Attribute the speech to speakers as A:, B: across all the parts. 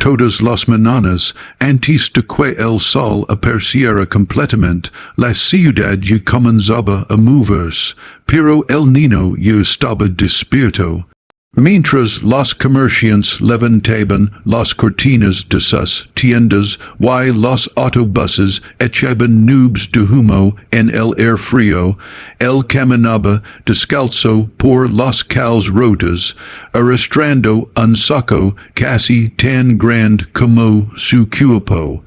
A: todas las mañanas, antes de que el sol apareciera completamente, la ciudad ya comenzaba a moverse, pero el niño ya estaba despierto. Mientras los comerciantes levantaban las cortinas de sus tiendas y los autobuses echaban nubes de humo en el aire frío, él caminaba descalzo por las calles rotas, arrastrando un saco casi tan grande como su cuerpo.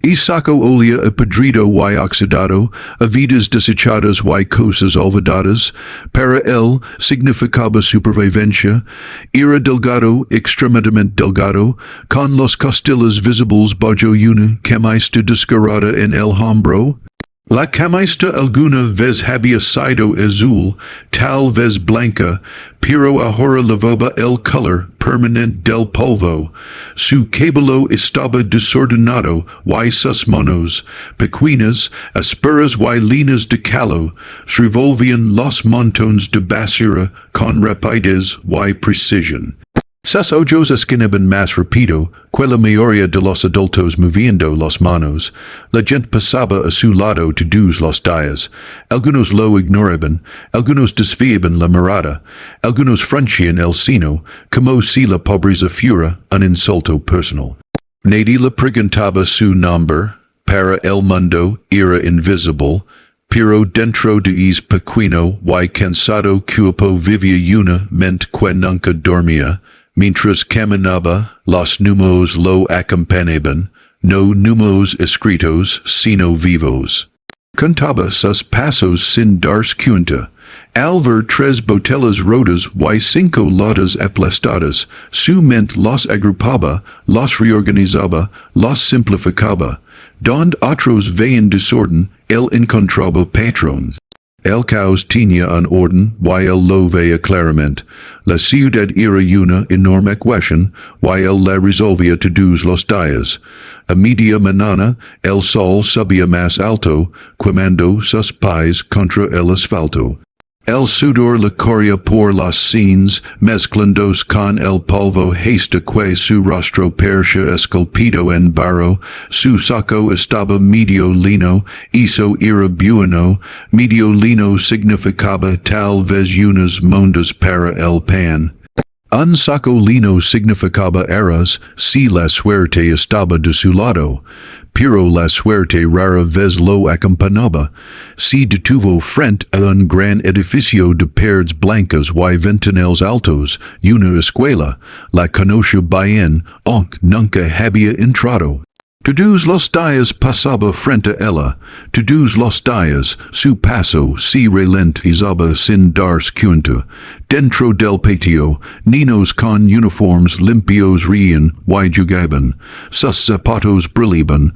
A: Y saco olía a podrido y oxidado, a vidas desechadas y cosas olvidadas. Para él significaba supervivencia. Era delgado, extremadamente delgado, con los costillas visibles bajo una camisa desgarrada en el hombro. La camisa alguna vez había sido azul, tal vez blanca, pero ahora llevaba el color permanente del polvo. Su cabello estaba desordenado y sus manos, pequeñas, ásperas y linas de callo, revolvían los montones de basura con rapidez y precisión. Sus ojos esquinaban más rápido que la mayoría de los adultos moviendo las manos. La gente pasaba a su lado todos los días. Algunos lo ignoraban, algunos desviaban la mirada, algunos fruncían el ceño, como si la pobreza fuera un insulto personal. Nadie le preguntaba su nombre. Para el mundo era invisible, pero dentro de ese pequeño y cansado cuerpo vivía una mente que nunca dormía. Mientras caminaba, los números lo acompañaban, no números escritos, sino vivos. Contaba sus pasos sin darse cuenta. Al ver 3 botellas rotas y 5 latas aplastadas, su mente los agrupaba, los reorganizaba, los simplificaba. Donde otros veían desorden, él encontraba patrones. El caos tenía un orden y él lo veía claramente. La ciudad era una enorme ecuación y él la resolvía todos los días. A media mañana, el sol subía más alto, quemando sus pies contra el asfalto. El sudor le corría por las sienes, mezclándose con el polvo hasta que su rostro parecía esculpido en barro. Su saco estaba medio lino, eso era bueno. Medio lino significaba tal vez unas mondas para el pan. Un saco lino significaba arroz si la suerte estaba de su lado. Pero la suerte rara vez lo acompañaba. Se detuvo frente a un gran edificio de paredes blancas y ventanales altos, una escuela, la conoce bien, aunque nunca había entrado. Todos los días pasaba frente a ella, todos los días su paso se ralentizaba sin darse cuenta. Dentro del patio, niños con uniformes limpios reían y jugaban, sus zapatos brillaban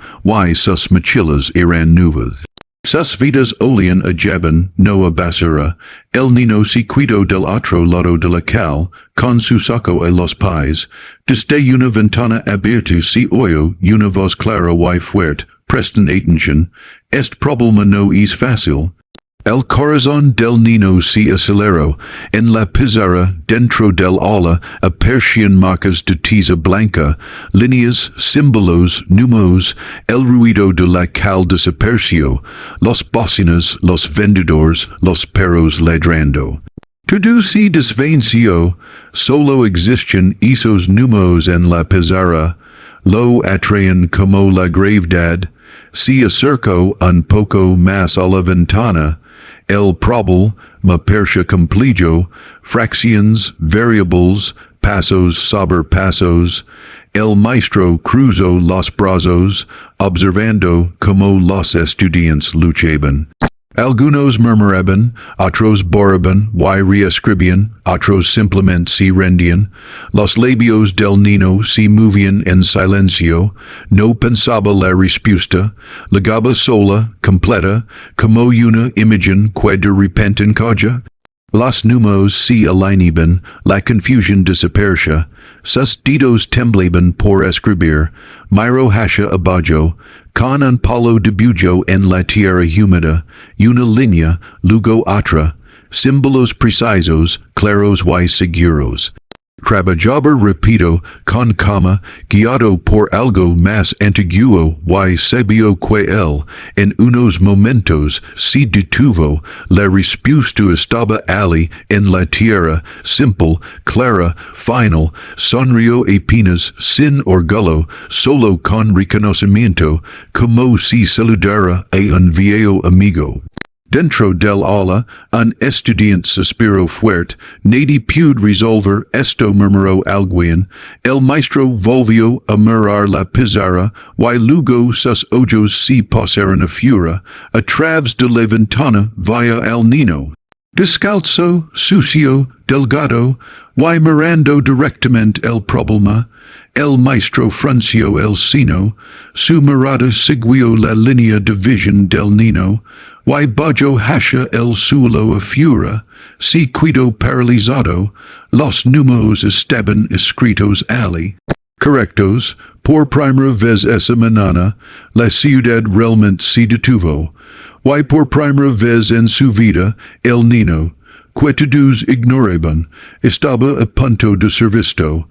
A: y sus mochilas eran nuevas. Sus vidas olían a jabón, no a basura. El niño se cuidó del otro lado de la calle, con su saco a los pies. Desde una ventana abierta se oyó una voz clara y fuerte. Presten atención. Este problema no es fácil. El corazón del niño se aceleró. En la pizarra, dentro del aula, aparecían marcas de tiza blanca, líneas, símbolos, números. El ruido de la calle desapareció. Los bocinas, los vendedores, los perros ladrando. Todo se desvaneció. Solo existen esos números en la pizarra. Lo atraen como la gravedad. Se acercó un poco más a la ventana. El problem me parecía complejo, fracciones, variables, pasos sobre pasos. El maestro cruzó los brazos, observando como los estudiantes luchaban. Algunos murmuraban, otros borraban y reescribían, otros simplemente se rendían. Los labios del niño se movían en silencio, no pensaba la respuesta, llegaba sola, completa, como una imagen que de repente encaja. Los números se alineaban, la confusión desaparecía, sus dedos temblaban por escribir, miró hacia abajo, con un palo dibujo en la tierra húmeda, una línea, luego otra, símbolos precisos, claros y seguros. Trabajaba repito, con cama, guiado por algo más antiguo y sabio que él, en unos momentos se detuvo, la respuesta estaba allí en la tierra, simple, clara, final, sonrió apenas, sin orgullo, solo con reconocimiento, como si saludara a un viejo amigo. Dentro del aula, un estudiante suspiró fuerte, nadie pudo resolver esto, murmuró alguien. El maestro volvió a mirar la pizarra, y luego sus ojos se pasaron a fura, a través de la ventana via al niño. Descalzo, sucio, delgado, y mirando directamente el problema, el maestro frunció el ceño, su mirada siguió la línea de visión del niño, y bajó hacia el suelo a fura, se quedó paralizado, los números estaban escritos allí. Correctos, por primera vez esa mañana, la ciudad realmente se detuvo, y por primera vez en su vida, el niño, que todos ignoraban, estaba a punto de ser visto.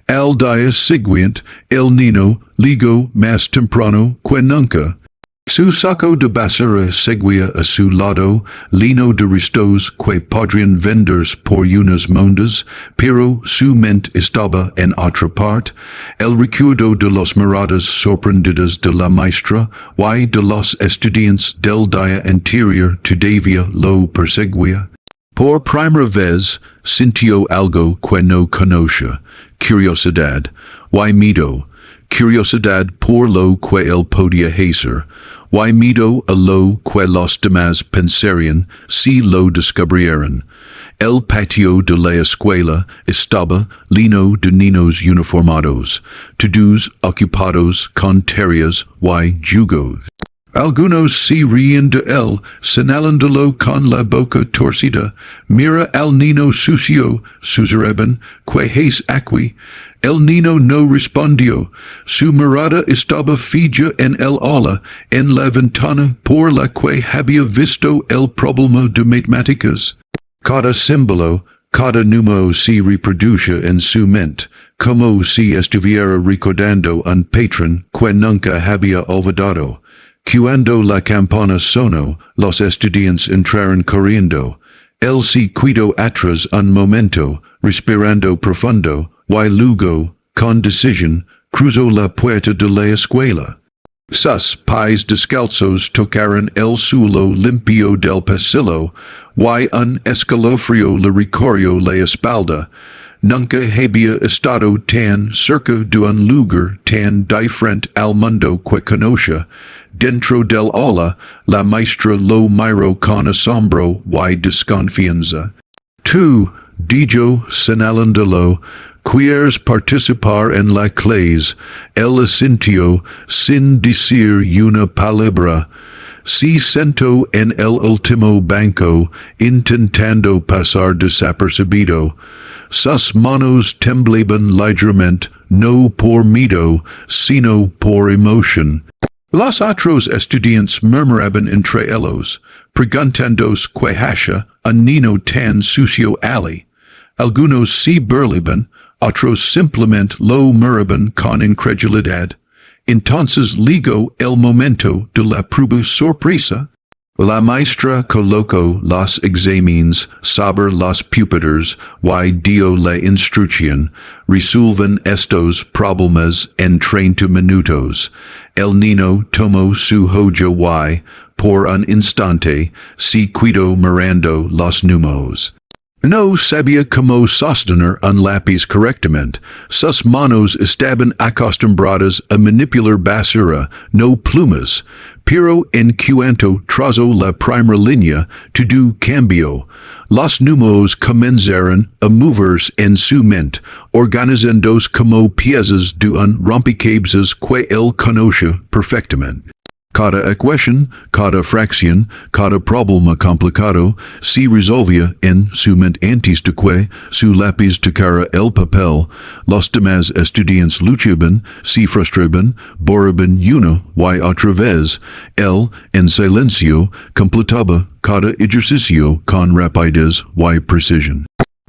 A: Al día siguiente, el niño llegó más temprano que nunca. Su saco de basura seguía a su lado, lleno de restos que podrían venderse por unas mondas, pero su mente estaba en otra parte. El recuerdo de las miradas sorprendidas de la maestra y de los estudiantes del día anterior todavía lo perseguía. Por primera vez sintió algo que no conocía, curiosidad, y miedo. Curiosidad por lo que él podía hacer, y miedo a lo que los demás pensarían si lo descubrieran. El patio de la escuela estaba lleno de niños uniformados, todos ocupados con tareas y jugos. Algunos se ríen de él, señalándolo con la boca torcida. Mira al niño sucio, susurraban, que es aquí. El niño no respondió. Su mirada estaba fija en el aula, en la ventana por la que había visto el problema de matemáticas. Cada símbolo, cada número se reproduce en su mente, como si estuviera recordando un patrón que nunca había olvidado. Cuando la campana sonó, los estudiantes entraron corriendo. Él se quedó atrás un momento, respirando profundo, y luego, con decisión, cruzó la puerta de la escuela. Sus pies descalzos tocaron el suelo limpio del pasillo, y un escalofrío le recorrió la espalda. Nunca había estado tan cerca de un lugar tan diferente al mundo que conocía. Dentro del aula, la maestra lo miró con asombro y desconfianza. Tú, dijo señalándolo, quieres participar en la clase. Él asintió sin decir una palabra. Se sentó en el último banco, intentando pasar desapercibido. Sus manos temblaban ligeramente, no por miedo, sino por emoción. Los otros estudiantes murmuraban entre ellos, preguntándose qué hacía un niño tan sucio allí. Algunos se burlaban, otros simplemente lo miraban con incredulidad. Entonces llegó el momento de la prueba sorpresa. La maestra colocó los exámenes sobre los pupitres y dio la instrucción. Resuelven estos problemas en 30 minutos. El niño tomó su hoja y, por un instante, se quedó mirando los números. No sabía cómo sostener un lápiz correctamente. Sus manos estaban acostumbradas a manipular basura, no plumas. Pero en cuanto trazó la primera línea, todo cambió. Los números comenzaron a moverse en su mente, organizándose como piezas de un rompecabezas que él conocía perfectamente. Cada ecuación, cada fracción, cada problema complicado se resolvía en su mente antes de que su lápiz tocara el papel. Los demás estudiantes luchaban, se frustraban, borraban una y otra vez. Él, en silencio, completaba cada ejercicio con rapidez y precisión.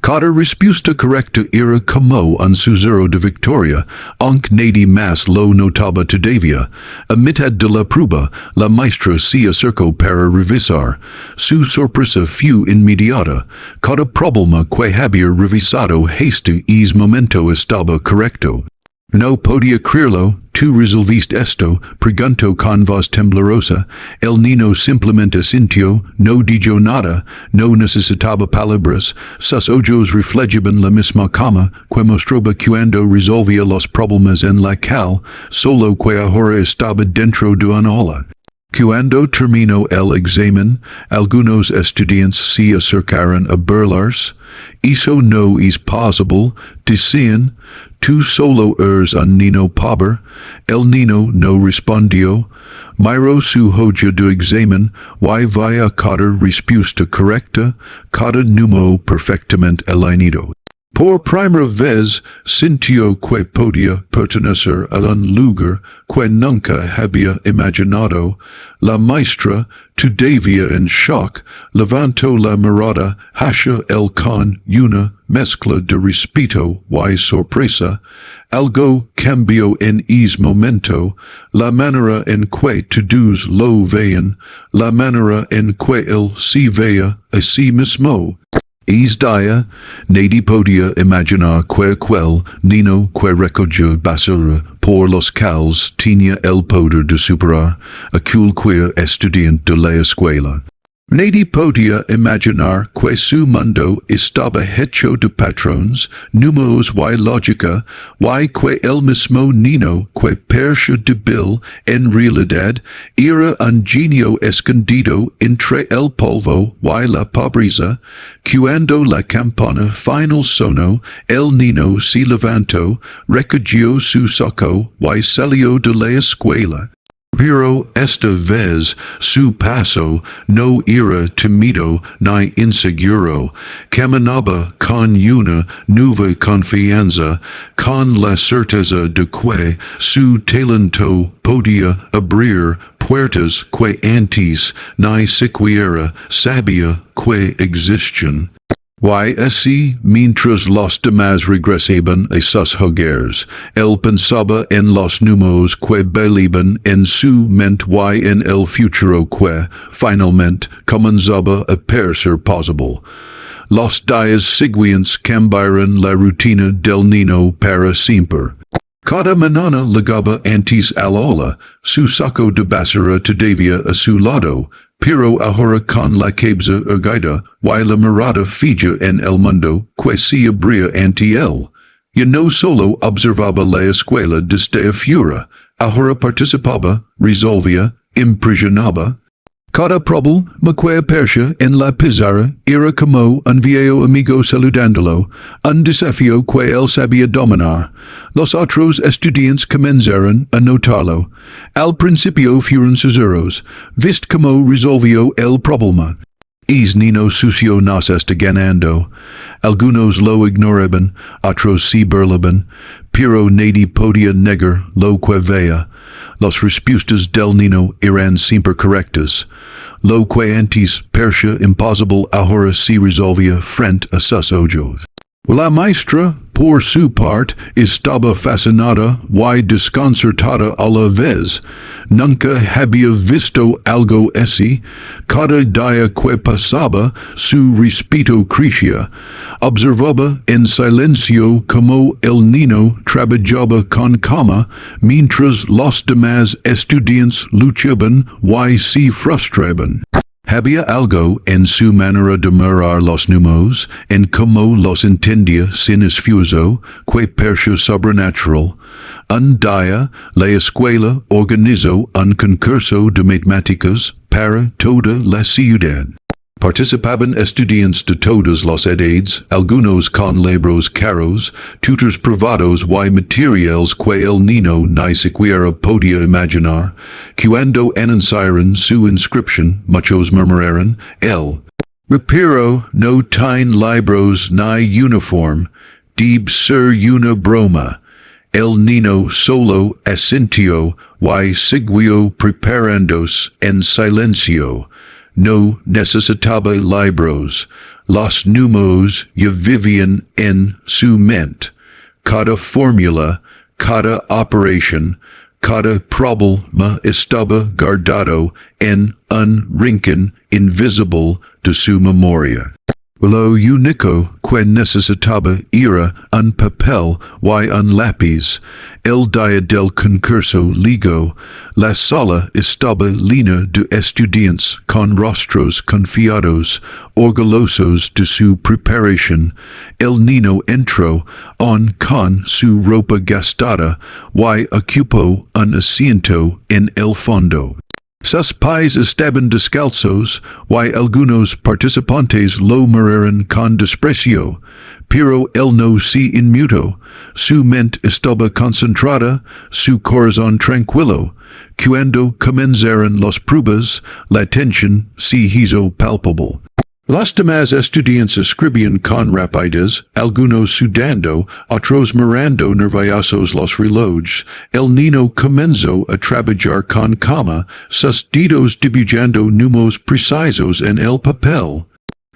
A: Cada respuesta correcta era como un susurro de victoria, aunque nadie más lo notaba todavía. A mitad de la prueba, la maestra se acercó para revisar. Su sorpresa fue inmediata. Cada problema que había revisado hasta ese momento estaba correcto. No podía creerlo. Tú resolviste esto, preguntó con voz temblorosa. El niño simplemente sintió, no dijo nada, no necesitaba palabras. Sus ojos reflejaban la misma cama que mostraba cuando resolvía los problemas en la cal, solo que ahora estaba dentro de una ola. Cuando terminó el examen, algunos estudiantes se acercaron a burlarse. Eso no es posible, decían. Tú solo eres un niño pobre. El niño no respondió. Miró su hoja de examen, y vaya cada respuesta correcta, cada número perfectamente alineado. Por primera vez sintió que podía pertenecer a un lugar que nunca había imaginado. La maestra, todavía en shock, levantó la mirada hacia él con una mezcla de respeto y sorpresa. Algo cambió en ese momento, la manera en que todos lo veían, la manera en que él se veía a sí mismo. Ese día, nadie podía imaginar que aquel niño que recogió basura por los calles tenía el poder de superar a cualquier estudiante de la escuela. Nadie podía imaginar que su mundo estaba hecho de patrones, números y lógica, y que el mismo niño que parecía débil en realidad era un genio escondido entre el polvo y la pobreza. Cuando la campana final sonó, el niño se levantó, recogió su saco y salió de la escuela. Pero esta vez su paso no era temido ni inseguro. Caminaba con una nueva confianza, con la certeza de que su talento podía abrir puertas que antes ni siquiera sabía que existían. Y así, mientras los demás regresaban a sus hogares, él pensaba en los números que bailaban en su mente y en el futuro que, finalmente, comenzaba a parecer posible. Los días siguientes cambiaron la rutina del niño para siempre. Cada mañana llegaba antes a la ola, su saco de basura todavía a su lado, pero ahora con la cabeza erguida y la mirada fija en el mundo que se abría ante él. Ya no solo observaba la escuela desde afuera, ahora participaba, resolvía, impresionaba. Cada problema que aparecía en la pizarra era como un viejo amigo saludándolo, un desafío que él sabía dominar. Los otros estudiantes comenzaron a notarlo. Al principio fueron susurros, vist cómo resolvió el problema. Es niño sucio nos está ganando. Algunos lo ignoraban, otros se burlaban, pero nadie podía negar lo que veía. Las respuestas del niño eran siempre correctas. Lo que antes parecía imposible ahora se resolvía frente a sus ojos. La maestra, por su parte, estaba fascinada y desconcertada a la vez. Nunca había visto algo así. Cada día que pasaba, su respeto crecía. Observaba en silencio como el niño trabajaba con calma, mientras los demás estudiantes luchaban y se frustraban. Había algo en su manera de mirar los números, en cómo los entendía sin esfuerzo, que parecía sobrenatural. Un día, la escuela organizó un concurso de matemáticas para toda la ciudad. Participaban estudiantes de todas las edades, algunos con libros caros, tutors privados y materiales que el niño ni siquiera podía imaginar. Cuando anunciaron su inscripción, muchos murmuraron, el repiro no tiene libros ni uniform, debe ser una broma. El niño solo asintió y siguió preparándose en silencio. No necesitaba libros. los números y vivían en su mente. Cada fórmula, cada operación, cada problema estaba guardado en un rincón invisible de su memoria. Lo único que necesitaba era un papel y un lápiz. El día del concurso ligo, la sala estaba llena de estudiantes con rostros confiados, orgullosos de su preparación. El niño entró con su ropa gastada y ocupó un asiento en el fondo. Sus pies estaban descalzos, y algunos participantes lo miraron con desprecio, pero él no se inmutó. Su mente estaba concentrada, su corazón tranquilo. Cuando comenzaron las pruebas, la tensión se hizo palpable. Los demás estudiantes escribían con rapidez, algunos sudando, otros mirando nerviosos los relojes. El niño comenzó a trabajar con calma, sus dedos dibujando números precisos en el papel.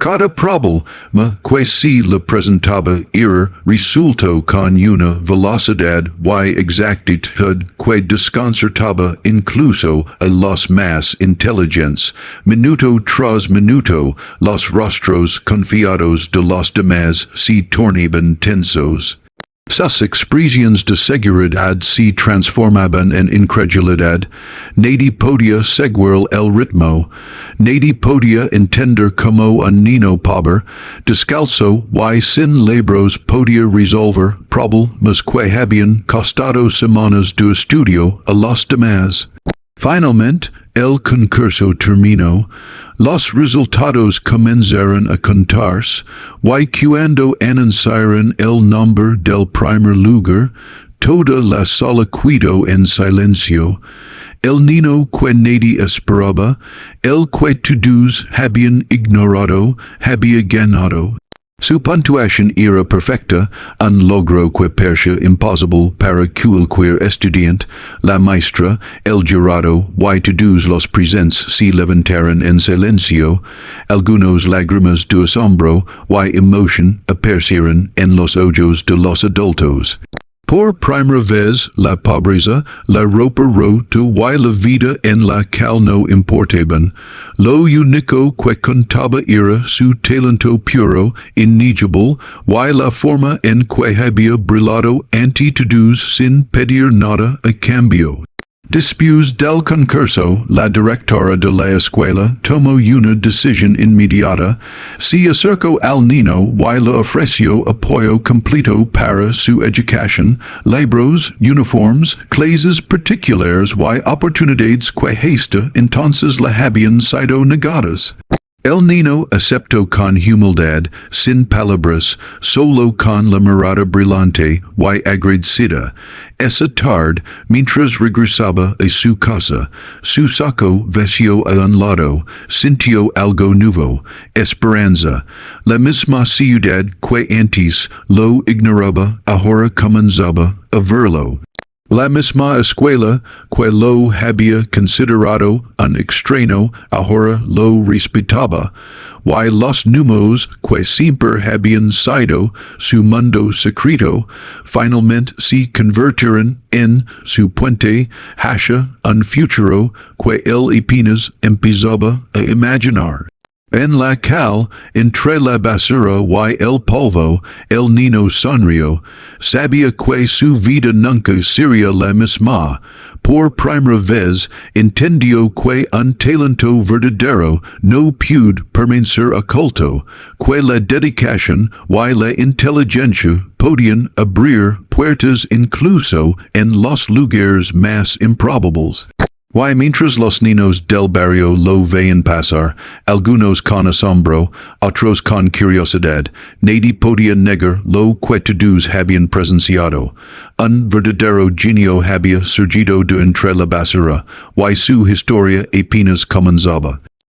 A: Cada problema que se le presentaba era resuelto con una velocidad y exactitud que desconcertaba incluso a los más inteligentes. Minuto tras minuto, los rostros confiados de los demás se tornaban tensos. Sus expresiones de seguridad se transformaban en incredulidad. Nadie podía seguir el ritmo. Nadie podía entender cómo un niño pobre, descalzo y sin libros podía resolver problemas que habían costado semanas de estudio a los demás. Finalmente, el concurso terminó. Los resultados comenzaron a contarse, y cuando anunciaron el nombre del primer lugar, toda la sala quedó en silencio. El niño que nadie esperaba, el que todos habían ignorado, había ganado. Su puntuación era perfecta, un logro que parecía imposible para cualquier estudiante. La maestra, el jurado y todos los presentes se levantaron en silencio. Algunas lágrimas de asombro y emoción aparecieron en los ojos de los adultos. Por primera vez, la pobreza, la ropa rota y la vida en la cal no importaban. Lo único que contaba era su talento puro, innegable, y la forma en que había brillado ante todos sin pedir nada a cambio. Después del concurso, la directora de la escuela tomó una decisión inmediata. Se acercó al niño y le ofreció apoyo completo para su educación, libros, uniformes, clases particulares y oportunidades que hasta entonces le habían sido negadas. El niño aceptó con humildad, sin palabras, solo con la mirada brillante y agradecida. Esa tarde, mientras regresaba a su casa, su saco vacío a un lado, sintió algo nuevo, esperanza. La misma ciudad que antes lo ignoraba, ahora comenzaba a verlo. La misma escuela que lo había considerado un extraño ahora lo respetaba, y los números que siempre habían sido su mundo secreto finalmente se convirtieron en su puente hacia un futuro que él apenas empezaba a imaginar. En la cal, entre la basura y el polvo, el niño sonrió. Sabía que su vida nunca sería la misma. Por primera vez, entendió que un talento verdadero no puede permanecer oculto, que la dedicación y la inteligencia podían abrir puertas incluso en los lugares más improbables. Y mientras los niños del barrio lo veían pasar, algunos con asombro, otros con curiosidad, nadie podía negar lo que todos habían presenciado. Un verdadero genio había surgido de entre la basura, y su historia apenas comenzaba.